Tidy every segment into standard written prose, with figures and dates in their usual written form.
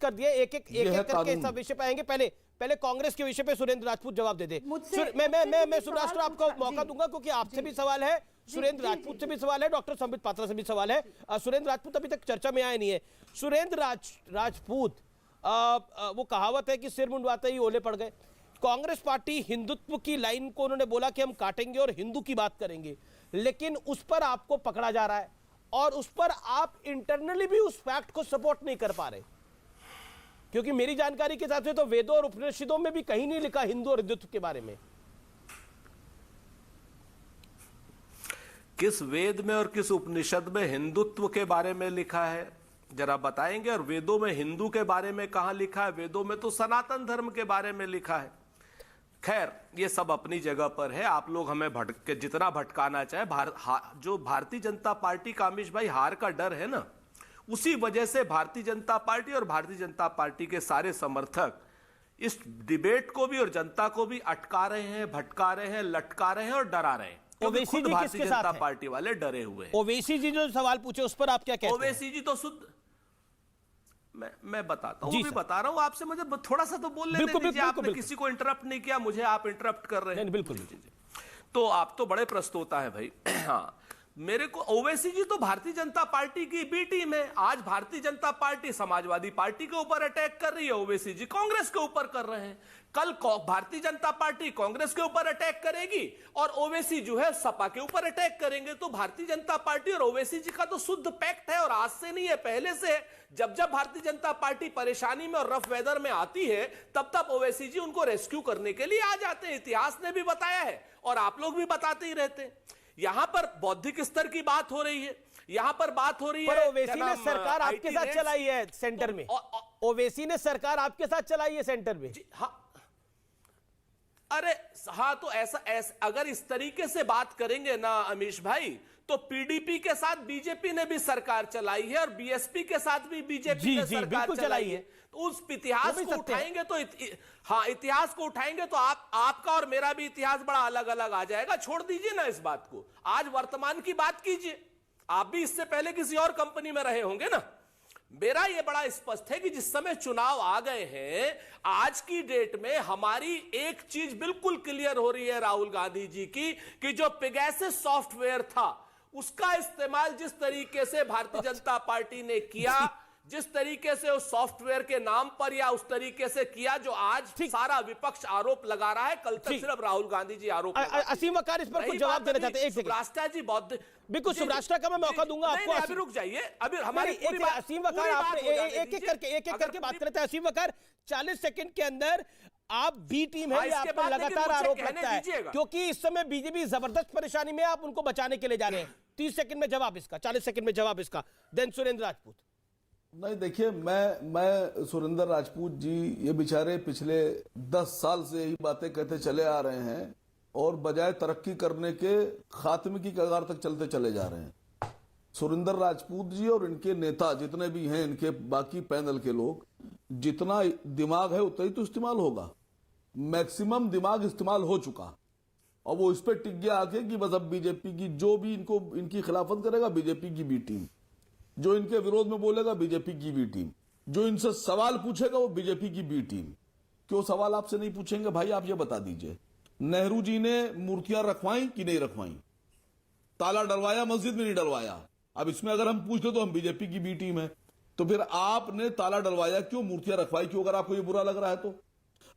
कर दिए, एक एक करके सब विषय पे आएंगे। पहले कांग्रेस के विषय पे सुरेंद्र राजपूत जवाब दे दे। मैं सुभाष आपको मौका दूंगा क्योंकि आपसे भी सवाल है, सुरेंद्र राजपूत से भी सवाल है, डॉक्टर संबित पात्रा से भी सवाल है। सुरेंद्र राजपूत अभी तक चर्चा में आए नहीं है। सुरेंद्र राजपूत, वो कहावत है कि सिर मुंडवाते ही ओले पड़ गए। कांग्रेस पार्टी हिंदुत्व की लाइन को उन्होंने बोला कि हम काटेंगे और हिंदू की बात करेंगे, लेकिन उस पर आपको पकड़ा जा रहा है और उस पर आप इंटरनली भी उस फैक्ट को सपोर्ट नहीं कर पा रहे, क्योंकि मेरी जानकारी के हिसाब से तो वेदों और उपनिषदों में भी कहीं नहीं लिखा हिंदू और हिंदुत्व के बारे में। किस वेद में और किस उपनिषद में हिंदुत्व के बारे में लिखा है जरा बताएंगे? और वेदों में हिंदू के बारे में कहां लिखा है? वेदों में तो सनातन धर्म के बारे में लिखा है। खैर, ये सब अपनी जगह पर है। आप लोग हमें जितना भटकाना चाहे, जो भारतीय जनता पार्टी का अमीश भाई हार का डर है ना, उसी वजह से भारतीय जनता पार्टी और भारतीय जनता पार्टी के सारे समर्थक इस डिबेट को भी और जनता को भी अटका रहे हैं, भटका रहे हैं, लटका रहे हैं और डरा रहे हैं। क्योंकि खुद भारतीय जनता पार्टी वाले डरे हुए हैं। ओवैसी जी जो सवाल पूछे उस पर आप क्या कहते हैं? ओवैसी जी तो शुद्ध, मैं बताता हूं, भी बता रहा हूं आपसे, मुझे थोड़ा सा तो बोलने दीजिए। आपने किसी को इंटरप्ट नहीं किया, मुझे आप इंटरप्ट कर रहे हैं। बिल्कुल। तो आप तो बड़े प्रस्तोता है भाई। हाँ, मेरे को ओवैसी जी तो भारतीय जनता पार्टी की बी टीम है। आज भारतीय जनता पार्टी समाजवादी पार्टी के ऊपर अटैक कर रही है, ओवैसी जी कांग्रेस के ऊपर कर रहे हैं। कल भारतीय जनता पार्टी कांग्रेस के ऊपर अटैक करेगी और ओवैसी जो है सपा के ऊपर अटैक करेंगे। तो भारतीय जनता पार्टी और ओवैसी जी का तो शुद्ध पैक्ट है, और आज से नहीं है, पहले से है। जब जब भारतीय जनता पार्टी परेशानी में और रफ वेदर में आती है, तब तब ओवैसी जी उनको रेस्क्यू करने के लिए आ जाते हैं। इतिहास ने भी बताया है और आप लोग भी बताते ही रहते हैं। यहां पर बौद्धिक स्तर की बात हो रही है, यहां पर बात हो रही है। ओवैसी ने सरकार आपके साथ चलाई है सेंटर में, ओवैसी ने सरकार आपके साथ चलाई है सेंटर में। हाँ, अरे हाँ, तो ऐसा अगर इस तरीके से बात करेंगे ना अमीश भाई, तो पीडीपी के साथ बीजेपी ने भी सरकार चलाई है और बीएसपी के साथ भी बीजेपी ने सरकार चलाई है। तो उस इतिहास को उठाएंगे तो हाँ, इतिहास को उठाएंगे तो आपका और मेरा भी इतिहास बड़ा अलग अलग आ जाएगा। छोड़ दीजिए ना इस बात को, आज वर्तमान की बात कीजिए। आप भी इससे पहले किसी और कंपनी में रहे होंगे ना। मेरा यह बड़ा स्पष्ट है कि जिस समय चुनाव आ गए हैं, आज की डेट में हमारी एक चीज बिल्कुल क्लियर हो रही है राहुल गांधी जी की, कि जो पेगासस सॉफ्टवेयर था उसका इस्तेमाल जिस तरीके से भारतीय जनता पार्टी ने किया, जिस तरीके से उस सॉफ्टवेयर के नाम पर या उस तरीके से किया जो आज सारा विपक्ष आरोप लगा रहा है, कल तक सिर्फ राहुल गांधी जी आरोप। असीम वकार इस पर कुछ जवाब देना चाहते हैं। एक सुब्राष्टा जी बहुत बिल्कुल, सुब्राष्टा का मैं मौका दूंगा आपको। अभी रुक जाइए, अभी हमारी असीम वकार, आपने एक एक करके बात करते हैं। असीम वकार, 40 सेकंड के अंदर आप बी टीम है, आप पर लगातार आरोप लगता है, क्योंकि इस समय बीजेपी जबरदस्त परेशानी में, आप उनको बचाने के लिए जा रहे हैं। 30 सेकंड में जवाब इसका, 40 सेकंड में जवाब इसका, देन सुरेंद्र राजपूत। नहीं, देखिए, मैं सुरेंद्र राजपूत जी ये बेचारे पिछले 10 साल से यही बातें कहते चले आ रहे हैं और बजाय तरक्की करने के खात्मे की कगार तक चलते चले जा रहे हैं। सुरेंद्र राजपूत जी और इनके नेता जितने भी हैं, इनके बाकी पैनल के लोग, जितना दिमाग है उतना ही तो इस्तेमाल होगा। मैक्सिमम दिमाग इस्तेमाल हो चुका और वो इस पर टिक गया आके कि बस अब बीजेपी की जो भी इनकी खिलाफत करेगा बीजेपी की बी टीम, जो इनके विरोध में बोलेगा बीजेपी की बी टीम, जो इनसे सवाल पूछेगा वो बीजेपी की बी टीम। क्यों सवाल आपसे नहीं पूछेंगे भाई? आप ये बता दीजिए, नेहरू जी ने मूर्तियां रखवाई कि नहीं रखवाई? ताला डलवाया मस्जिद में? नहीं डलवाया। अब इसमें अगर हम पूछ ले तो हम बीजेपी की बी टीम है, तो फिर आपने ताला डलवाया क्यों, मूर्तियां रखवाई क्यों, अगर आपको ये बुरा लग रहा है तो?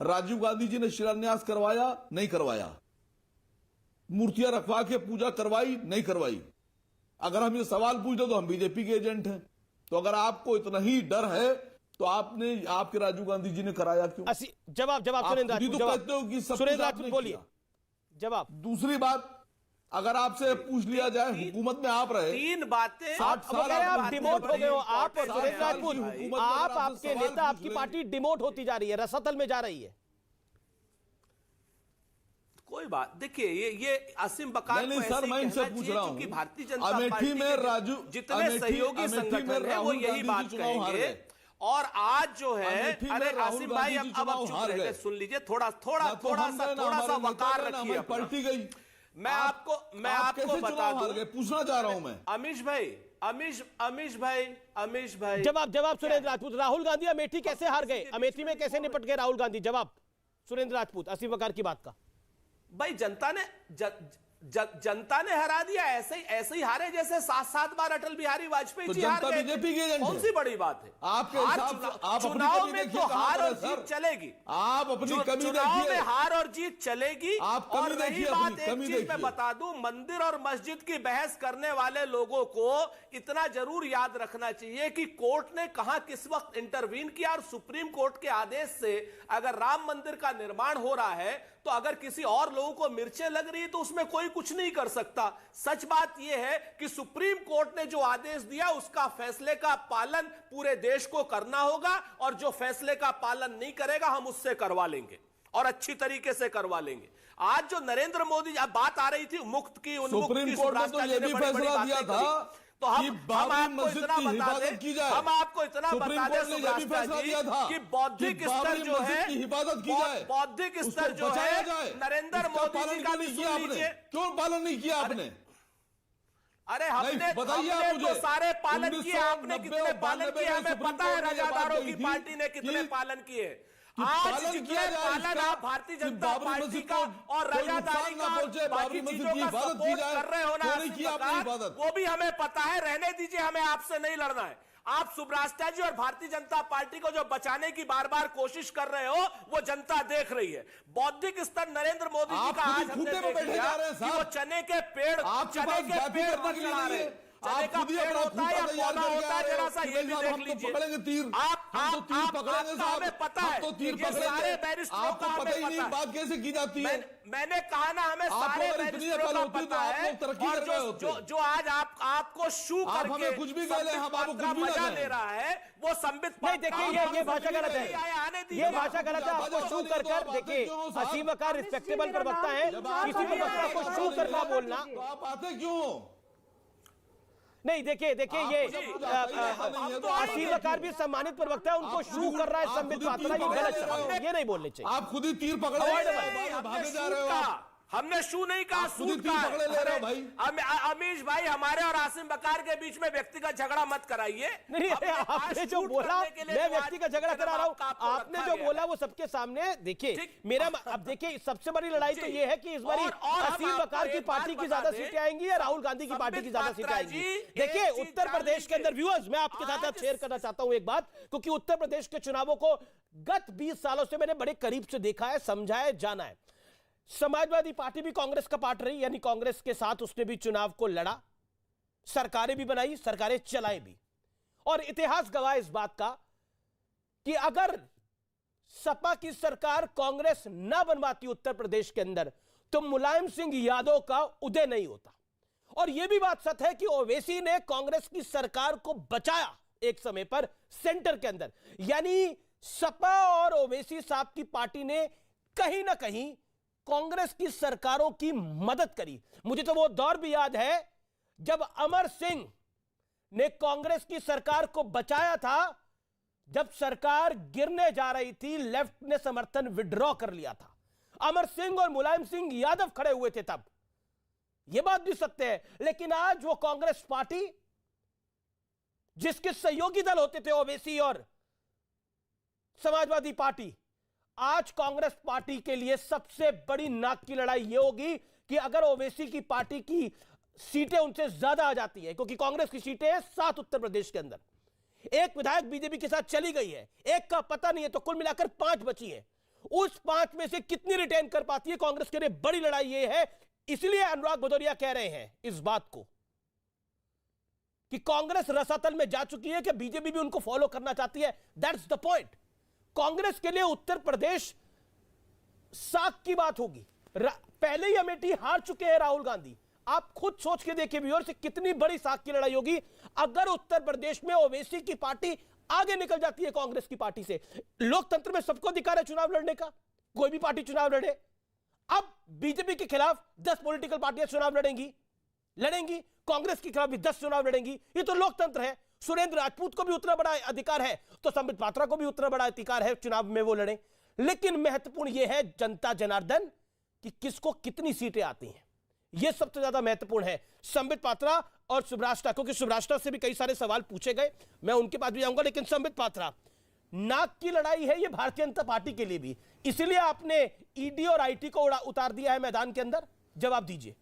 राजीव गांधी जी ने शिलान्यास करवाया नहीं करवाया? मूर्तियां रखवा के पूजा करवाई नहीं करवाई? अगर हम ये सवाल पूछ ले तो हम बीजेपी के एजेंट हैं। तो अगर आपको इतना ही डर है तो आपके राजीव गांधी जी ने कराया क्यों? जवाब सुरेंद्र राजपूत बोलिए जवाब। दूसरी बात, अगर आपसे पूछ लिया जाए हुकूमत में आप रहे 3 बातें, 60 साल आप डिमोट हो गए हो, आप और सुरेंद्र राजपूत, आप आपके नेता, आपकी पार्टी डिमोट होती जा रही है, रसातल में जा रही है। कोई बात, देखिए ये असीम बकार नहीं सर, मैं इनसे पूछ रहा हूं कि भारतीय जनता पार्टी में राजू जितने सहयोगी संगठन है वो यही बात कहेंगे। और आज जो है, अरे आसिम भाई अब चुप रहिए, सुन लीजिए, थोड़ा सा वकार रखिए। पलटी गई। मैं आपको बता दूं, पूछना चाह रहा हूं मैं अमीश भाई, अमीश भाई जवाब सुरेंद्र राजपूत। राहुल गांधी अमेठी कैसे हार गए? अमेठी में कैसे निपट गए राहुल गांधी? जवाब सुरेंद्र राजपूत, असीम वकार की बात का। भाई जनता ने हरा दिया। ऐसे ही हारे जैसे 7 बार अटल बिहारी वाजपेयी जी हार गए। बीजेपी की एजेंट कौन सी बड़ी बात है? आपके हिसाब से आप चुनाव में तो हार और जीत चलेगी। आप अपनी कमी चुनाव देखिए। में हार और जीत चलेगी। आप कमी और रही देखिए, बात, अपनी एक कमी चीज मैं देखिए। बता दूं, मंदिर और मस्जिद की बहस करने वाले लोगों को इतना जरूर याद रखना चाहिए कि कोर्ट ने कहां किस वक्त इंटरवीन किया। और सुप्रीम कोर्ट के आदेश से अगर राम मंदिर का निर्माण हो रहा है तो अगर किसी और लोगों को मिर्चें लग रही है तो उसमें कोई कुछ नहीं कर सकता। सच बात यह है कि सुप्रीम कोर्ट ने जो आदेश दिया उसका फैसले का पालन पूरे देश को करना होगा। और जो फैसले का पालन नहीं करेगा हम उससे करवा लेंगे और अच्छी तरीके से करवा लेंगे। आज जो नरेंद्र मोदी, अब बात आ रही थी मुक्त की, उन्मुक्त सुप्रीम की, कोर्ट ने तो ये भी फैसला दिया था तो हम बाबरी आपको मस्जिद इतना की बता हिफाजत दें, की जाए। हम आपको इतना सुप्रीम बता दें कोर्ट ने ये भी फैसला दिया था कि बौद्धिक कि स्तर बाबरी जो मस्जिद है, की हिफाजत की जाए, बौद्धिक उसको स्तर जो बचाया है, जाए। नरेंद्र इसका मोदी पालन जी का क्यों भी नहीं किया सुन आपने? लीजिए। क्यों पालन नहीं किया आपने? अरे हमने बताइए आप तो मुझे। सारे पालन किए। आपने 1990 कितने पालन किए हमें सुप्रीम पता है। कोर्ट ने ये बात रजादारों कही की थी पार्टी ने कितने कि पालन किए। कि आज पालन जितने किया जाए पालन इसका, आप भारतीय कि जनता बाबरी पार्टी मस्जिद का को और कोई रजादारी नुकसान का ना पहुंचे, बाकी बाबरी मस्जिद चीजों की का हिफाजत की सपोर्ट जाए, कर रहे हो ना, क्यों नहीं किया आपने हिफाजत? वो भी हमें पता है। रहने दीजिए, हमें आपसे नहीं लड़ना है। आप सुब्रास्टा जी और भारतीय जनता पार्टी को जो बचाने की बार बार कोशिश कर रहे हो वो जनता देख रही है। बौद्धिक स्तर नरेंद्र मोदी जी आप का खुद ही आज हमने खूंटे में देख बैठे लिया जा रहे हैं कि वो साहब। चने के पेड़, आपके चने पास के बातें पेड़ करने पर के लिए चढ़ा नहीं रहे। है। चने आप का खुद ही पेड़ अपना होता है या खूंटा तैयार पौधा करके होता आ है, रहे जरा हो सा कि ये भाई भी साहब देख हम तो लीजिए। पकड़ेंगे तीर, हम तो तीर पकड़ेंगे आपको साहब, हमें पता हम है तो तीर ये सारे पकड़ेंगे। बैरिस्टरों आपको का पता हमें ही नहीं पता है। बात कैसे की जाती है। मैंने कहा ना, हमें सारे अगर इतनी बैरिस्टरों अकल का होती तो पता आप है। लोग तरक्की और कर रहे होते। जो आज आपको शू आप करके हमें कुछ भी कह लें, हम आपको कुछ भी मजा ना ले कहें। रहा है वो संबित नहीं, देखिए ये भाषा गलत है। ये भाषा गलत है। आपको शू कर कर देखिए, असीम वकार रिस्पेक्टेबल प्रवक्ता है, किसी भी वक्ता को शू करना बोलना। तो आप आते क्यों हो? नहीं, देखिए ये असीम वकार भी सम्मानित प्रवक्ता है, उनको शू कर रहा है संबित पात्रा, ये गलत है, ये नहीं बोलने चाहिए। आप खुद ही तीर पकड़ भागे जा रहे हो आप। हमने शू नहीं कहा, खुद ही सूट तीर कहा। पकड़े ले रहे हो भाई। अमीश भाई, हमारे और आसिम बकार के बीच में व्यक्तिगत झगड़ा मत कराइए। नहीं, आपने जो बोला, मैं व्यक्ति का झगड़ा करा रहा हूं। आपने जो बोला वो सबके सामने। देखिए मेरा, अब देखिए सबसे बड़ी लड़ाई तो ये है कि इस बार असीम वकार की पार्टी की ज्यादा सीटें आएंगी या राहुल गांधी की पार्टी की ज्यादा सीटें आएंगी। देखिए उत्तर प्रदेश के अंदर, व्यूअर्स मैं आपके साथ शेयर करना चाहता हूं एक बात, क्योंकि उत्तर प्रदेश के चुनावों को गत 20 सालों से मैंने बड़े करीब से देखा है, समझा है, जाना है। समाजवादी पार्टी भी कांग्रेस का पार्ट रही, यानी कांग्रेस के साथ उसने भी चुनाव को लड़ा, सरकारें भी बनाई, सरकारें चलाई भी। और इतिहास गवाह इस बात का कि अगर सपा की सरकार कांग्रेस ना बनवाती उत्तर प्रदेश के अंदर तो मुलायम सिंह यादव का उदय नहीं होता। और यह भी बात सच है कि ओवैसी ने कांग्रेस की सरकार को बचाया एक समय पर सेंटर के अंदर, यानी सपा और ओवैसी साहब की पार्टी ने कहीं ना कहीं कांग्रेस की सरकारों की मदद करी। मुझे तो वो दौर भी याद है जब अमर सिंह ने कांग्रेस की सरकार को बचाया था, जब सरकार गिरने जा रही थी, लेफ्ट ने समर्थन विड्रॉ कर लिया था। अमर सिंह और मुलायम सिंह यादव खड़े हुए थे तब, यह बात भी सत्य है। लेकिन आज वो कांग्रेस पार्टी जिसके सहयोगी दल होते थे ओवैसी और समाजवादी पार्टी, आज कांग्रेस पार्टी के लिए सबसे बड़ी नाक की लड़ाई यह होगी कि अगर ओवैसी की पार्टी की सीटें उनसे ज्यादा आ जाती है, क्योंकि कांग्रेस की सीटें हैं 7 उत्तर प्रदेश के अंदर, एक विधायक बीजेपी के साथ चली गई है, एक का पता नहीं है, तो कुल मिलाकर 5 बची है। उस 5 में से कितनी रिटेन कर पाती है कांग्रेस के लिए, बड़ी लड़ाई यह है। इसलिए अनुराग भदौरिया कह रहे हैं इस बात को कि कांग्रेस रसातल में जा चुकी है, कि बीजेपी भी उनको फॉलो करना चाहती है। That's the point. कांग्रेस के लिए उत्तर प्रदेश साख की बात होगी। पहले ही अमेठी हार चुके हैं राहुल गांधी। आप खुद सोच के देखिए व्यूअर्स, कितनी बड़ी साख की लड़ाई होगी अगर उत्तर प्रदेश में ओवैसी की पार्टी आगे निकल जाती है कांग्रेस की पार्टी से। लोकतंत्र में सबको अधिकार है चुनाव लड़ने का, कोई भी पार्टी चुनाव लड़े। अब बीजेपी के खिलाफ 10 पॉलिटिकल पार्टियां चुनाव लड़ेंगी, कांग्रेस के खिलाफ भी 10 चुनाव लड़ेंगी। ये तो लोकतंत्र है। सुरेंद्र राजपूत को भी उतना बड़ा अधिकार है, तो संबित पात्रा को भी उतना बड़ा अधिकार है चुनाव में वो लड़े। लेकिन महत्वपूर्ण यह है जनता जनार्दन कि किसको कितनी सीटें आती हैं। यह सबसे ज्यादा महत्वपूर्ण है। संबित पात्रा और सुब्राष्ट्रा, क्योंकि सुब्राष्ट्रा से भी कई सारे सवाल पूछे गए, मैं उनके पास भी जाऊंगा, लेकिन संबित पात्रा, नाक की लड़ाई है ये भारतीय जनता पार्टी के लिए भी, इसीलिए आपने ईडी और आईटी को उतार दिया है मैदान के अंदर, जवाब दीजिए।